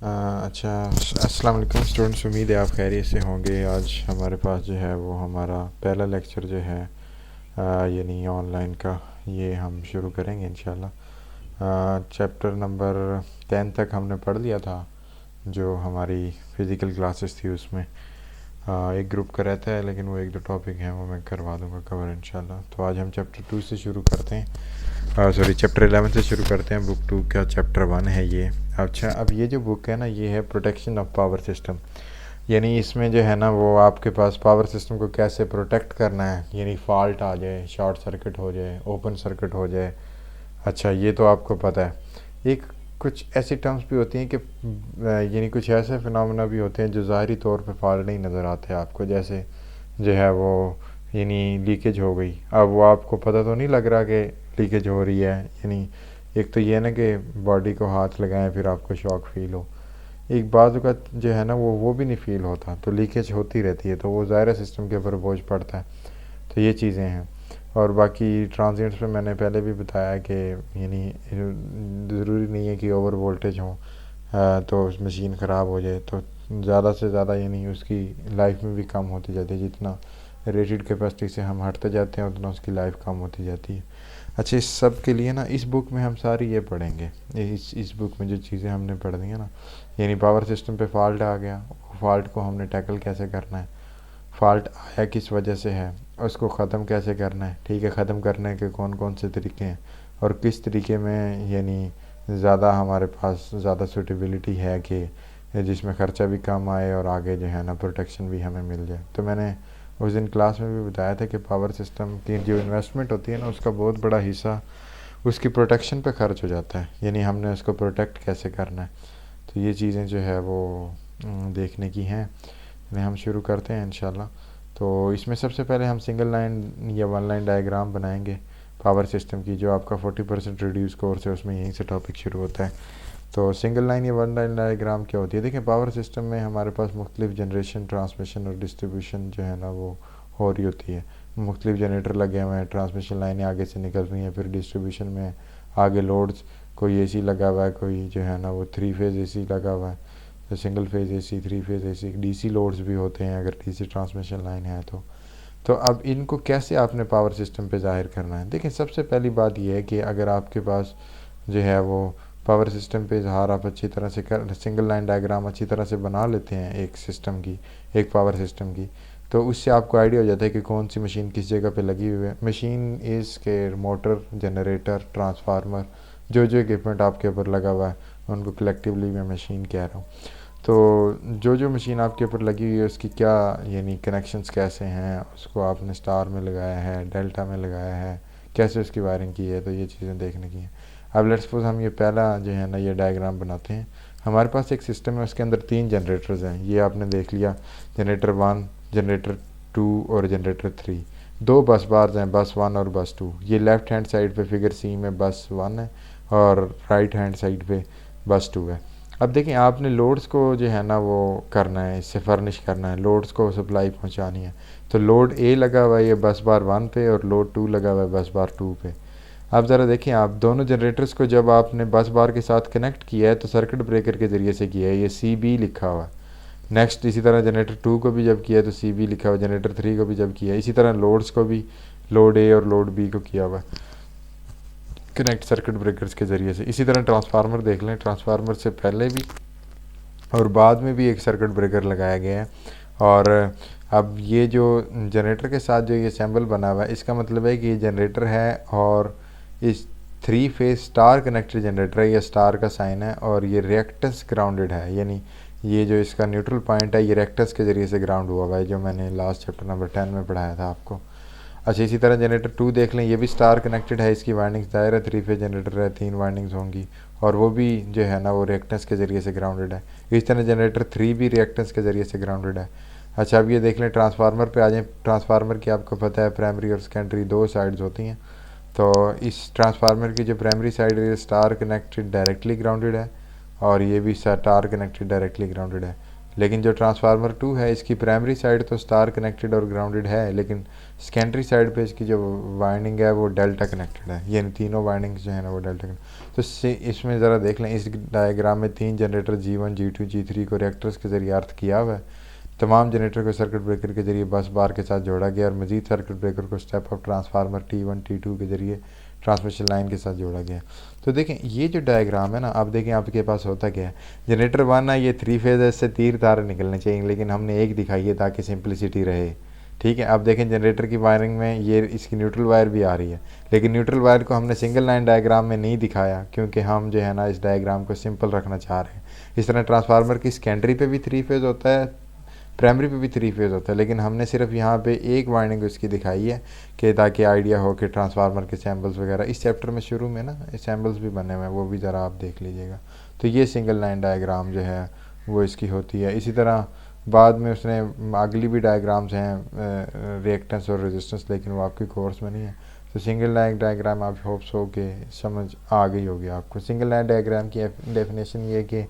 اچھا، السلام علیکم اسٹوڈنٹس، امید ہے آپ خیریت سے ہوں گے۔ آج ہمارے پاس جو ہے وہ ہمارا پہلا لیکچر جو ہے یعنی آن لائن کا، یہ ہم شروع کریں گے انشاءاللہ۔ چیپٹر نمبر 10 تک ہم نے پڑھ لیا تھا، جو ہماری فزیکل کلاسز تھی اس میں ایک گروپ کا رہتا ہے، لیکن وہ ایک دو ٹاپک ہیں وہ میں کروا دوں گا کور انشاءاللہ۔ تو آج ہم چیپٹر 2 سے شروع کرتے ہیں، چیپٹر 11 سے شروع کرتے ہیں۔ بک 2 کا چیپٹر 1 ہے یہ۔ اچھا، اب یہ جو بک ہے نا، یہ ہے پروٹیکشن آف پاور سسٹم، یعنی اس میں جو ہے نا وہ آپ کے پاس پاور سسٹم کو کیسے پروٹیکٹ کرنا ہے، یعنی فالٹ آ جائے، شارٹ سرکٹ ہو جائے، اوپن سرکٹ ہو جائے۔ اچھا، یہ تو آپ کو پتہ ہے۔ ایک کچھ ایسی ٹرمز بھی ہوتی ہیں کہ یعنی کچھ ایسے فنامنا بھی ہوتے ہیں جو ظاہری طور پہ فالٹ نہیں نظر آتے آپ کو، جیسے جو ہے وہ یعنی لیکیج ہو گئی۔ اب وہ آپ کو پتہ تو نہیں لگ رہا کہ لیکیج ہو رہی ہے، یعنی ایک تو یہ نا کہ باڈی کو ہاتھ لگائیں پھر آپ کو شاک فیل ہو، ایک بعض اوقات جو ہے نا وہ بھی نہیں فیل ہوتا، تو لیکیج ہوتی رہتی ہے، تو وہ ظاہر سسٹم کے اوپر بوجھ پڑتا ہے۔ تو یہ چیزیں ہیں۔ اور باقی ٹرانزینٹس پہ میں نے پہلے بھی بتایا کہ یعنی ضروری نہیں ہے کہ اوور وولٹیج ہوں تو مشین خراب ہو جائے، تو زیادہ سے زیادہ یعنی اس کی لائف میں بھی کم ہوتی جاتی ہے، جتنا ریٹڈ کیپیسٹی سے ہم ہٹتے جاتے ہیں اتنا اس کی لائف کم ہوتی جاتی ہے۔ اچھا، اس سب کے لیے نا اس بک میں ہم ساری یہ پڑھیں گے، اس بک میں جو چیزیں ہم نے پڑھ دی ہیں نا، یعنی پاور سسٹم پہ فالٹ آ گیا، فالٹ کو ہم نے ٹیکل کیسے کرنا ہے، فالٹ آیا کس وجہ سے ہے، اس کو ختم کیسے کرنا ہے، ٹھیک ہے، ختم کرنے کے کون کون سے طریقے ہیں، اور کس طریقے میں یعنی زیادہ ہمارے پاس زیادہ سوٹیبلٹی ہے کہ جس میں خرچہ بھی کم آئے اور آگے جو ہے نا پروٹیکشن بھی ہمیں مل جائے۔ تو میں نے اس دن کلاس میں بھی بتایا تھا کہ پاور سسٹم کی جو انویسٹمنٹ ہوتی ہے نا، اس کا بہت بڑا حصہ اس کی پروٹیکشن پہ خرچ ہو جاتا ہے، یعنی ہم نے اس کو پروٹیکٹ کیسے کرنا ہے۔ تو یہ چیزیں جو ہے وہ دیکھنے کی ہیں، یعنی ہم شروع کرتے ہیں انشاءاللہ۔ تو اس میں سب سے پہلے ہم سنگل لائن یا ون لائن ڈائیگرام بنائیں گے پاور سسٹم کی، جو آپ کا 40% ریڈیوس کورس ہے اس میں یہیں سے ٹاپک شروع ہوتا ہے۔ تو سنگل لائن یا ون لائن ڈائیگرام کیا ہوتی ہے؟ دیکھیں، پاور سسٹم میں ہمارے پاس مختلف جنریشن، ٹرانسمیشن اور ڈسٹریبیوشن جو ہے نا وہ ہو رہی ہوتی ہے۔ مختلف جنریٹر لگے ہوئے ہیں، ٹرانسمیشن لائنیں آگے سے نکل رہی ہیں، پھر ڈسٹریبیوشن میں آگے لوڈز، کوئی اے سی لگا ہوا ہے، کوئی جو ہے نا وہ 3 فیز اے سی لگا ہوا ہے، تو سنگل فیز اے سی، 3 فیز اے سی، ڈی سی لوڈز بھی ہوتے ہیں اگر ڈی سی ٹرانسمیشن لائن ہے تو اب ان کو کیسے آپ نے پاور سسٹم پہ ظاہر کرنا ہے؟ دیکھیں، سب سے پہلی بات یہ ہے کہ اگر آپ کے پاس جو ہے وہ پاور سسٹم پہ اظہار آپ اچھی طرح سے سنگل لائن ڈائیگرام اچھی طرح سے بنا لیتے ہیں ایک سسٹم کی، ایک پاور سسٹم کی، تو اس سے آپ کو آئیڈیا ہو جاتا ہے کہ کون سی مشین کس جگہ پہ لگی ہوئی ہے۔ مشین از کے موٹر، جنریٹر، ٹرانسفارمر، جو اکوپمنٹ آپ کے اوپر لگا ہوا ہے ان کو کلیکٹیولی میں مشین کہہ رہا ہوں۔ تو جو مشین آپ کے اوپر لگی ہوئی ہے اس کی کیا یعنی کنیکشنز کیسے ہیں، اس کو آپ نے سٹار میں لگایا ہے، ڈیلٹا میں لگایا ہے، کیسے اس کی وائرنگ کی ہے، تو یہ چیزیں دیکھنے کی ہیں۔ اب لیٹس سپوز ہم یہ پہلا جو ہے نا یہ ڈائیگرام بناتے ہیں۔ ہمارے پاس ایک سسٹم ہے، اس کے اندر 3 جنریٹرز ہیں، یہ آپ نے دیکھ لیا، جنریٹر 1، جنریٹر 2 اور جنریٹر 3۔ 2 بس بارز ہیں، بس 1 اور بس 2۔ یہ لیفٹ ہینڈ سائڈ پہ فگر سی میں بس 1 ہے اور رائٹ ہینڈ سائڈ پہ بس 2 ہے۔ اب دیکھیں، آپ نے لوڈز کو جو ہے نا وہ کرنا ہے، اس سے فرنش کرنا ہے، لوڈز کو سپلائی پہنچانی ہے۔ تو لوڈ اے لگا ہوا ہے یہ بس بار 1 پہ اور لوڈ 2 لگا ہوا ہے بس بار 2 پہ۔ اب ذرا دیکھیں، آپ دونوں جنریٹرز کو جب آپ نے بس بار کے ساتھ کنیکٹ کیا ہے تو سرکٹ بریکر کے ذریعے سے کیا ہے، یہ سی بی لکھا ہوا ہے۔ نیکسٹ اسی طرح جنریٹر 2 کو بھی جب کیا ہے تو سی بی لکھا ہوا ہے، جنریٹر 3 کو بھی جب کیا ہے، اسی طرح لوڈز کو بھی لوڈ اے اور لوڈ بی کو کیا ہوا ہے کنیکٹ سرکٹ بریکرز کے ذریعے سے۔ اسی طرح ٹرانسفارمر دیکھ لیں، ٹرانسفارمر سے پہلے بھی اور بعد میں بھی ایک سرکٹ بریکر لگایا گیا ہے۔ اور اب یہ جو جنریٹر کے ساتھ جو یہ سیمبل بنا ہوا ہے، اس کا مطلب ہے کہ یہ جنریٹر ہے اور اس 3 فیز سٹار کنیکٹڈ جنریٹر ہے، یہ سٹار کا سائن ہے، اور یہ ریئیکٹنس گراؤنڈڈ ہے، یعنی یہ جو اس کا نیوٹرل پوائنٹ ہے یہ ریئیکٹنس کے ذریعے سے گراؤنڈ ہوا ہوا ہے، جو میں نے لاسٹ چیپٹر نمبر 10 میں پڑھایا تھا آپ کو۔ اچھا، اسی طرح جنریٹر 2 دیکھ لیں، یہ بھی سٹار کنیکٹڈ ہے، اس کی وائنڈنگز ظاہر ہے 3 فیز جنریٹر ہے، 3 وائنڈنگز ہوں گی، اور وہ بھی جو ہے نا وہ ریئیکٹنس کے ذریعے سے گراؤنڈڈ ہے۔ اس طرح جنریٹر 3 بھی ریئیکٹنس کے ذریعے سے گراؤنڈڈ ہے۔ اچھا، اب یہ دیکھ لیں ٹرانسفارمر پہ آ جائیں۔ ٹرانسفارمر کی آپ کو پتہ ہے پرائمری اور سیکنڈری 2 سائڈز ہوتی ہیں، تو اس ٹرانسفارمر کی جو پرائمری سائڈ ہے سٹار کنیکٹڈ ڈائریکٹلی گراؤنڈڈ ہے، اور یہ بھی سٹار کنیکٹڈ ڈائریکٹلی گراؤنڈڈ ہے۔ لیکن جو ٹرانسفارمر 2 ہے اس کی پرائمری سائڈ تو اسٹار کنیکٹڈ اور گراؤنڈڈ ہے، لیکن سیکنڈری سائڈ پہ اس کی جو وائنڈنگ ہے وہ ڈیلٹا کنیکٹڈ ہے، یعنی تینوں وائنڈنگز جو ہیں نا وہ ڈیلٹا کنیکٹڈ۔ تو اس میں ذرا دیکھ لیں، اس ڈائیگرام میں 3 جنریٹر G1 G2 G3 کو ریئیکٹرز کے ذریعے ارتھ کیا ہوا ہے۔ تمام جنریٹر کو سرکٹ بریکر کے ذریعے بس بار کے ساتھ جوڑا گیا اور مزید سرکٹ بریکر کو step up transformer T1 T2 کے ذریعے ٹرانسمیشن لائن کے ساتھ جوڑا گیا۔ تو دیکھیں یہ جو ڈائیگرام ہے نا، آپ دیکھیں آپ کے پاس ہوتا کیا ہے، جنریٹر 1 ہے یہ 3 فیز ہے، اس سے تیر تارے نکلنے چاہیے، لیکن ہم نے ایک دکھائی ہے تاکہ سمپلسٹی رہے، ٹھیک ہے۔ اب دیکھیں جنریٹر کی وائرنگ میں یہ اس کی نیوٹرل وائر بھی آ رہی ہے، لیکن نیوٹرل وائر کو ہم نے سنگل لائن ڈائیگرام میں نہیں دکھایا کیونکہ ہم جو ہے نا اس ڈائیگرام کو سمپل رکھنا چاہ رہے ہیں۔ اس طرح ٹرانسفارمر کی سیکنڈری پہ بھی 3 فیز ہوتا ہے، پرائمری پہ بھی 3 فیز ہوتا ہے، لیکن ہم نے صرف یہاں پہ ایک وائنڈنگ اس کی دکھائی ہے کہ تاکہ آئیڈیا ہو کہ ٹرانسفارمر کے سیمبلز وغیرہ اس چیپٹر میں شروع میں نا سیمبلز بھی بنے ہوئے ہیں، وہ بھی ذرا آپ دیکھ لیجئے گا۔ تو یہ سنگل لائن ڈائیگرام جو ہے وہ اس کی ہوتی ہے۔ اسی طرح بعد میں اس نے اگلی بھی ڈائیگرامز ہیں ریئیکٹنس اور ریزسٹنس، لیکن وہ آپ کے کورس میں نہیں ہے۔ تو سنگل لائن ڈائیگرام آپ ہوپس ہو کہ سمجھ آ گئی ہوگی آپ کو۔ سنگل لائن ڈائیگرام کی ڈیفینیشن یہ ہے کہ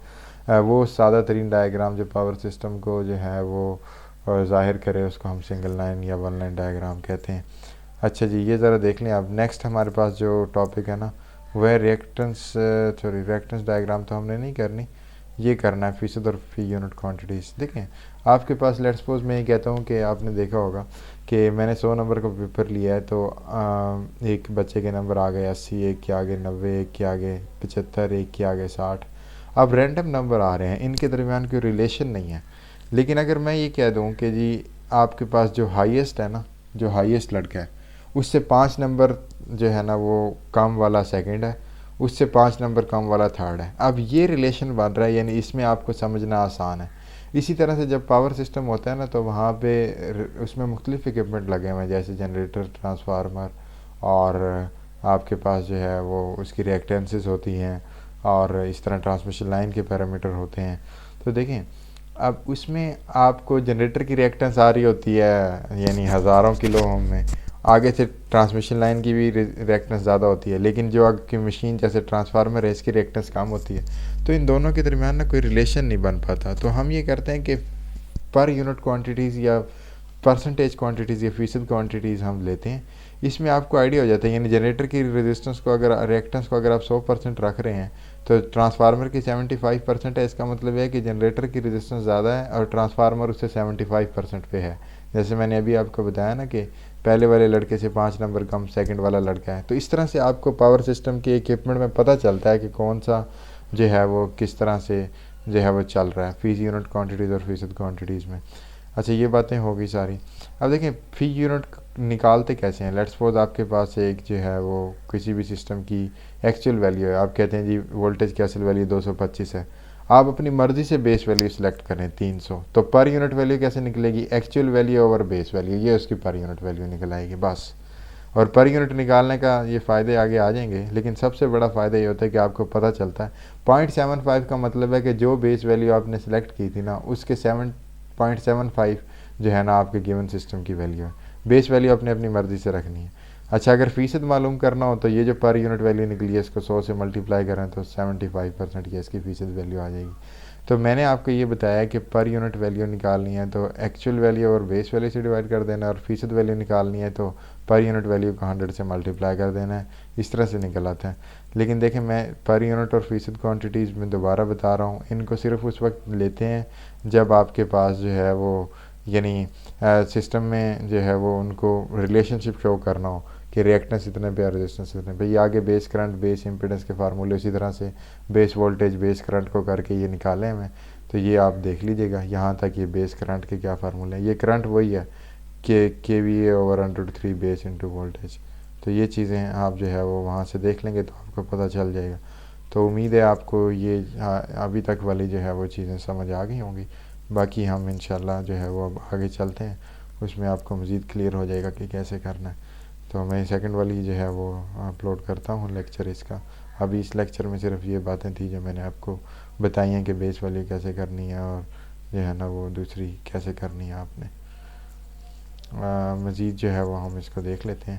وہ سادہ ترین ڈائیگرام جو پاور سسٹم کو جو ہے وہ ظاہر کرے، اس کو ہم سنگل لائن یا ون لائن ڈائیگرام کہتے ہیں۔ اچھا جی، یہ ذرا دیکھ لیں آپ۔ نیکسٹ ہمارے پاس جو ٹاپک ہے نا وہ ہے ریئیکٹنس ڈائیگرام تو ہم نے نہیں کرنی، یہ کرنا ہے فیصد اور فی یونٹ کوانٹٹیز۔ دیکھیں آپ کے پاس لیٹ سپوز میں یہ کہتا ہوں کہ آپ نے دیکھا ہوگا کہ میں نے 100 نمبر کا پیپر لیا ہے، تو ایک بچے کے نمبر آ گئے 80، ایک کے آگے 90، ایک کے آگے 75، ایک کے آگے 60۔ اب رینڈم نمبر آ رہے ہیں، ان کے درمیان کوئی ریلیشن نہیں ہے، لیکن اگر میں یہ کہہ دوں کہ جی آپ کے پاس جو ہائیسٹ ہے نا، جو ہائیسٹ لڑکا ہے اس سے 5 نمبر جو ہے نا وہ کم والا سیکنڈ ہے، اس سے 5 نمبر کم والا تھرڈ ہے، اب یہ ریلیشن بن رہا ہے، یعنی اس میں آپ کو سمجھنا آسان ہے۔ اسی طرح سے جب پاور سسٹم ہوتا ہے نا تو وہاں پہ اس میں مختلف اکوپمنٹ لگے ہوئے ہیں، جیسے جنریٹر، ٹرانسفارمر، اور آپ کے پاس جو ہے وہ اس کی ریئیکٹنسز ہوتی ہیں، اور اس طرح ٹرانسمیشن لائن کے پیرامیٹر ہوتے ہیں۔ تو دیکھیں اب اس میں آپ کو جنریٹر کی ریئیکٹنس آ رہی ہوتی ہے یعنی ہزاروں کلو اوم میں، آگے سے ٹرانسمیشن لائن کی بھی ریئیکٹنس زیادہ ہوتی ہے، لیکن جو آگے کی مشین جیسے ٹرانسفارمر ہے اس کی ریئیکٹنس کم ہوتی ہے، تو ان دونوں کے درمیان نا کوئی ریلیشن نہیں بن پاتا۔ تو ہم یہ کرتے ہیں کہ پر یونٹ کوانٹٹیز یا پرسنٹیج کوانٹٹیز یا فیصد کوانٹٹیز ہم لیتے ہیں، اس میں آپ کو آئیڈیا ہو جاتا ہے، یعنی جنریٹر کی ریزسٹنس کو اگر ریئیکٹنس کو اگر آپ 100% رکھ رہے ہیں تو ٹرانسفارمر کی 75% ہے، اس کا مطلب ہے کہ جنریٹر کی ریزسٹنس زیادہ ہے اور ٹرانسفارمر اس سے 75% پہ ہے۔ جیسے میں نے ابھی آپ کو بتایا نا کہ پہلے والے لڑکے سے 5 نمبر کم سیکنڈ والا لڑکا ہے، تو اس طرح سے آپ کو پاور سسٹم کے اکوپمنٹ میں پتہ چلتا ہے کہ کون سا جو ہے وہ کس طرح سے جو ہے وہ چل رہا ہے فی یونٹ کوانٹٹیز اور فیصد کوانٹٹیز میں۔ اچھا یہ باتیں ہو گئی ساری۔ اب دیکھیں فی یونٹ نکالتے کیسے ہیں۔ لیٹ سپوز آپ کے پاس ایک جو ہے وہ کسی بھی سسٹم کی ایکچوئل ویلیو ہے، آپ کہتے ہیں جی وولٹیج کی اصل ویلیو 225 ہے، آپ اپنی مرضی سے بیس ویلیو سلیکٹ کریں 300، تو پر یونٹ ویلیو کیسے نکلے گی؟ ایکچوئل ویلیو اوور بیس ویلیو، یہ اس کی پر یونٹ ویلیو نکل آئے گی بس۔ اور پر یونٹ نکالنے کا یہ فائدے آگے آ جائیں گے، لیکن سب سے بڑا فائدہ یہ ہوتا ہے کہ آپ کو پتہ چلتا ہے 0.75 کا مطلب ہے کہ جو بیس ویلیو آپ نے سلیکٹ کی تھی نا اس کے 7.75 جو ہے نا آپ کے گیون سسٹم کی ویلیو ہے۔ بیس ویلیو اپنے اپنی مرضی سے رکھنی ہے۔ اچھا اگر فیصد معلوم کرنا ہو تو یہ جو پر یونٹ ویلیو نکلی ہے اس کو 100 سے ملٹیپلائی کریں تو 75% کی اس کی فیصد ویلیو آ جائے گی۔ تو میں نے آپ کو یہ بتایا کہ پر یونٹ ویلیو نکالنی ہے تو ایکچوئل ویلیو اور بیس ویلیو سے ڈیوائڈ کر دینا، اور فیصد ویلیو نکالنی ہے تو پر یونٹ ویلیو کو 100 سے ملٹیپلائی کر دینا ہے، اس طرح سے نکل آتا ہے۔ لیکن دیکھیں میں پر یونٹ اور فیصد کوانٹٹیز میں دوبارہ بتا رہا ہوں، ان کو صرف اس وقت لیتے ہیں جب آپ کے پاس جو ہے وہ یعنی سسٹم میں جو ہے وہ ان کو ریلیشن شپ شو کرنا ہو کہ ریئیکٹنس اتنے پہ اور ریزسٹنس اتنے پہ۔ یہ آگے بیس کرنٹ، بیس امپیڈنس کے فارمولے اسی طرح سے بیس وولٹیج، بیس کرنٹ کو کر کے یہ نکالے ہیں، تو یہ آپ دیکھ لیجئے گا یہاں تک یہ بیس کرنٹ کے کیا فارمولے ہیں۔ یہ کرنٹ وہی ہے کہ KVA اوور 103 بیس انٹو وولٹیج۔ تو یہ چیزیں آپ جو ہے وہ وہاں سے دیکھ لیں گے تو آپ کو پتہ چل جائے گا۔ تو امید ہے آپ کو یہ ابھی تک والی جو ہے وہ چیزیں سمجھ آ گئی ہوں گی، باقی ہم انشاءاللہ جو ہے وہ اب آگے چلتے ہیں، اس میں آپ کو مزید کلیئر ہو جائے گا کہ کیسے کرنا ہے۔ تو میں سیکنڈ والی جو ہے وہ اپلوڈ کرتا ہوں لیکچر اس کا۔ ابھی اس لیکچر میں صرف یہ باتیں تھیں جو میں نے آپ کو بتائی ہیں کہ بیس والی کیسے کرنی ہے اور جو ہے نا وہ دوسری کیسے کرنی ہے آپ نے۔ مزید جو ہے وہ ہم اس کو دیکھ لیتے ہیں۔